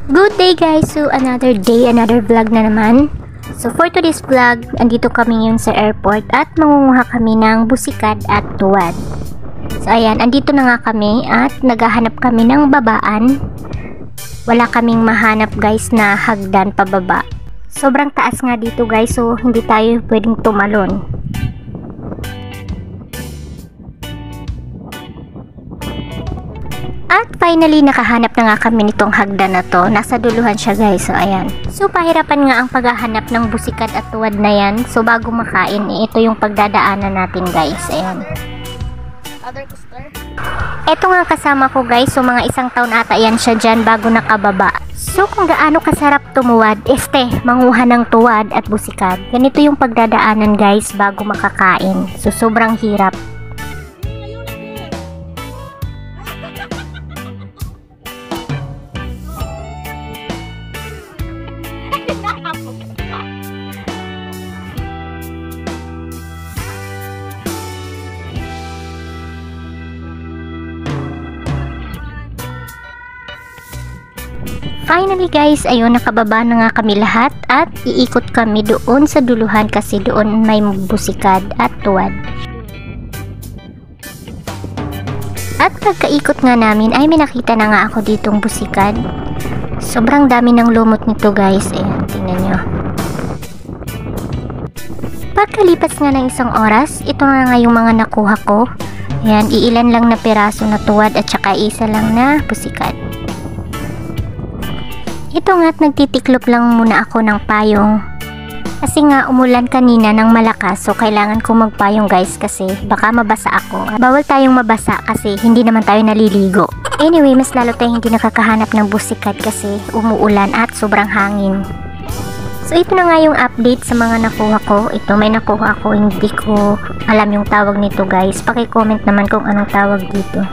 Good day guys! So another day, another vlog na naman. So for today's vlog, andito kami ngayon sa airport at mangunguha kami ng busikad at tuwad. So ayan, andito na nga kami at naghahanap kami ng babaan. Wala kaming mahanap guys na hagdan pababa. Sobrang taas nga dito guys, so hindi tayo pwedeng tumalon. At finally, nakahanap na nga kami nitong hagdan na to. Nasa duluhan siya guys. So, ayan. So, pahirapan nga ang paghahanap ng busikad at tuwad na yan. So, bago makain, ito yung pagdadaanan natin guys. Ayan. Ito nga kasama ko guys. So, mga 1 taon ata yan siya dyan bago nakababa. So, kung gaano kasarap tumuwad, manguha ng tuwad at busikad. Ganito yung pagdadaanan guys bago makakain. So, sobrang hirap. Finally guys, ayun, nakababa na nga kami lahat at iikot kami doon sa duluhan kasi doon may busikad at tuwad. At pagkaikot nga namin ay may nakita na nga ako ditong busikad. Sobrang dami ng lumot nito guys. Ayan, tingnan nyo. Pagkalipas nga ng 1 oras, ito nga yung mga nakuha ko. Ayan, iilan lang na piraso na tuwad at saka isa lang na busikad. Ito nga't nagtitiklop lang muna ako ng payong. Kasi nga umulan kanina ng malakas, so kailangan ko magpayong guys kasi baka mabasa ako. Bawal tayong mabasa kasi hindi naman tayo naliligo. Anyway, mas lalo tayong hindi nakakahanap ng busikad kasi umuulan at sobrang hangin. So ito na nga yung update sa mga nakuha ko. Ito may nakuha ako, hindi ko alam yung tawag nito guys. Paki-comment naman kung anong tawag dito.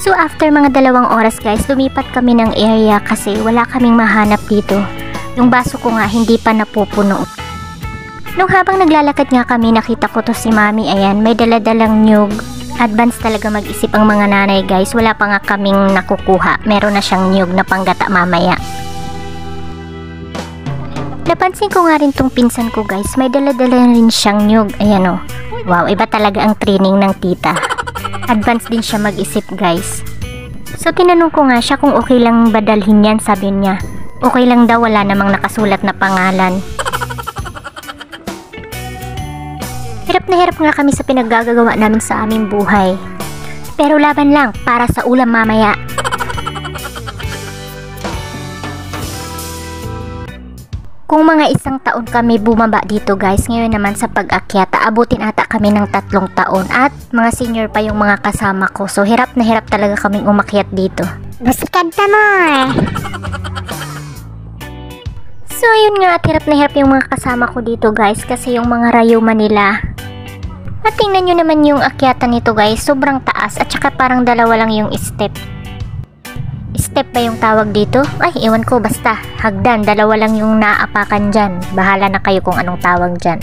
So after mga 2 oras guys, lumipat kami ng area kasi wala kaming mahanap dito. Yung baso ko nga hindi pa napupuno. Nung habang naglalakad nga kami, nakita ko to si mami. Ayan, may daladalang nyug. Advance talaga mag-isip ang mga nanay guys. Wala pa nga kaming nakukuha. Meron na siyang nyug na panggata mamaya. Napansin ko nga rin tong pinsan ko guys. May daladala rin siyang nyug. Ayan o. Wow, iba talaga ang training ng tita. Advance din siya mag-isip guys. So tinanong ko nga siya kung okay lang ba dalhin yan. Sabi niya okay lang daw, wala namang nakasulat na pangalan. Hirap na hirap nga kami sa pinaggagawa namin sa aming buhay. Pero laban lang para sa ulam mamaya. Kung mga 1 taon kami bumaba dito guys, ngayon naman sa pag-akyat, aabutin ata kami ng 3 taon at mga senior pa yung mga kasama ko. So hirap na hirap talaga kaming umakyat dito. Busikad na mo eh! So ayun nga, at hirap na hirap yung mga kasama ko dito guys kasi yung mga rayuma nila. At tingnan nyo naman yung akyatan nito guys, sobrang taas at saka parang 2 lang yung step. Step ba yung tawag dito? Ay, ewan ko, basta hagdan, 2 lang yung naapakan dyan. Bahala na kayo kung anong tawag dyan.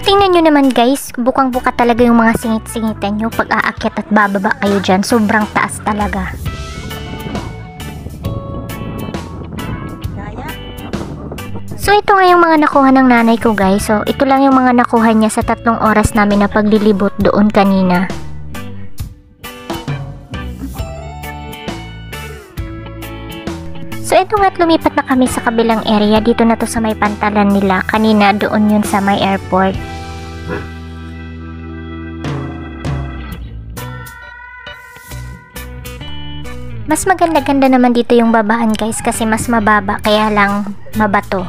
Tingnan nyo naman guys, bukang-buka talaga yung mga singit-singitan nyo pag aakyat at bababa kayo dyan. Sobrang taas talaga. So ito nga yung mga nakuha ng nanay ko guys. So ito lang yung mga nakuha niya sa 3 oras namin na paglilibot doon kanina. So ito nga't lumipat na kami sa kabilang area. Dito na to sa may pantalan nila. Kanina doon yun sa may airport. Mas maganda-ganda naman dito yung babaan guys kasi mas mababa kaya lang mabato.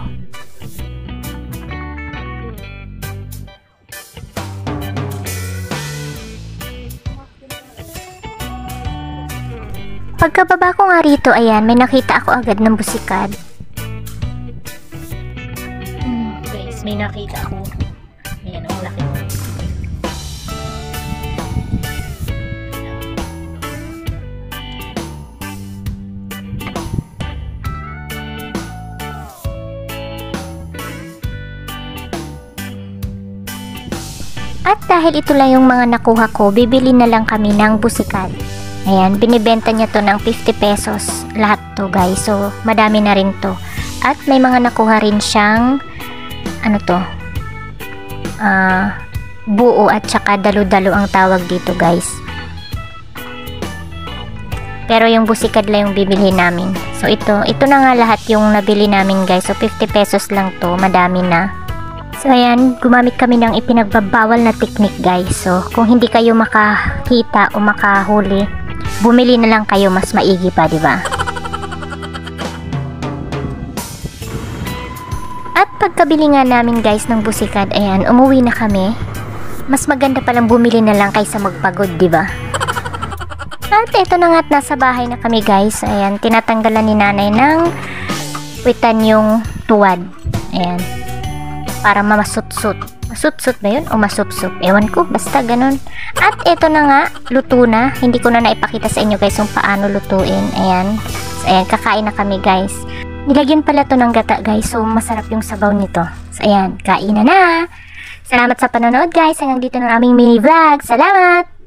Pagkababa ko nga rito, ayan, may nakita ako agad ng busikad. Guys, may nakita ako. Ayan, ang laki. At dahil ito lang yung mga nakuha ko, bibili na lang kami ng busikad. Ayan, binibenta niya to ng 50 pesos lahat to guys. So, madami na rin to. At may mga nakuha rin siyang ano to? Buo at saka dalo-dalo ang tawag dito guys. Pero yung busikad lang yung bibili namin. So, ito na nga lahat yung nabili namin guys. So, 50 pesos lang to. Madami na. So, ayan, gumamit kami ng ipinagbabawal na technique guys. So, kung hindi kayo makakita o makahuli, bumili na lang kayo, mas maigi pa, di ba? At pagkabili nga namin guys ng busikad, ayan, umuwi na kami. Mas maganda palang bumili na lang kaysa magpagod, di ba? At ito na nga't nasa bahay na kami guys. Ayan, tinatanggalan ni nanay ng witan yung tuwad. Ayan. Para mamasut-sut. Masut-sut ba yun? O masup-sup? Ewan ko, basta ganun. At ito na nga, luto na. Hindi ko na naipakita sa inyo guys kung paano lutuin. Ayan. So, ayan, kakain na kami guys. Nilagyan pala to ng gata guys. So, masarap yung sabaw nito. So, ayan, kain na na. Salamat sa panonood guys. Hanggang dito ng aming mini vlog. Salamat!